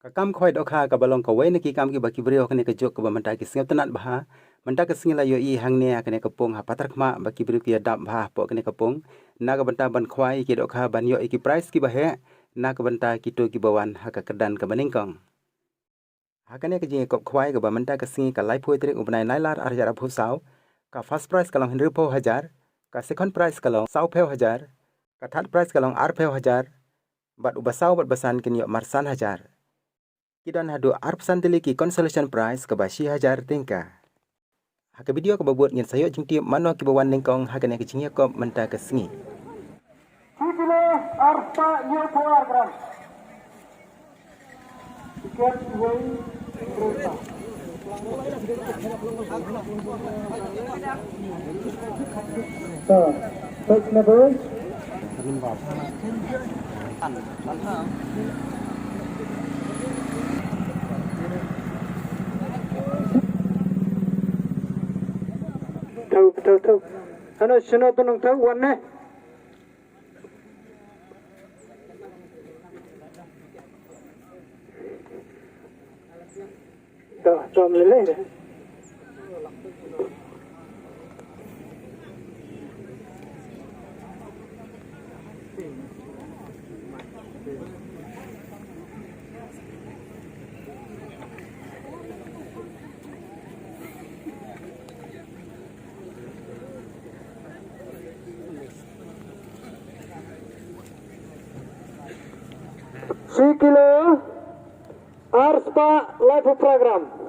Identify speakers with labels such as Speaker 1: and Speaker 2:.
Speaker 1: Kakam khoi dokha ka balong ka wei na ki kam ki baki brio kane ka jok ka manta ki singap tanat bha manta ka singla yo I hang ne kane ka pong ha patar khma baki brio ki dap bha po kane ka pong na ka banta ban khwai ki dokha ban yo ki price ki bahe na ka banta ki to ki bawan ha ka kedan ka baningkong ha kane ka jing kop khwai ka ba manta ka singi ka lai phoi trek ubnai nailar ar jara phu saw ka first price kalong henry pho hajar ka second price kalong saw pho hajar ka third price kalong ar pho hajar bat ubasaw bat basan kin yo marsan hajar Kidan hadu arpsan tili ki consolation prize ke bashi hajar tingka. Haka video ke babuat ngin sayok jingti mano ki bawan ningkong haka ne kecingnya kop menta ke sengi.
Speaker 2: Sipile arpa new program. Tiket way kereta. So, take number. Tahu. Ano sino tunong tahu warna? Tahu meleleh. Sikilo Arspa live program.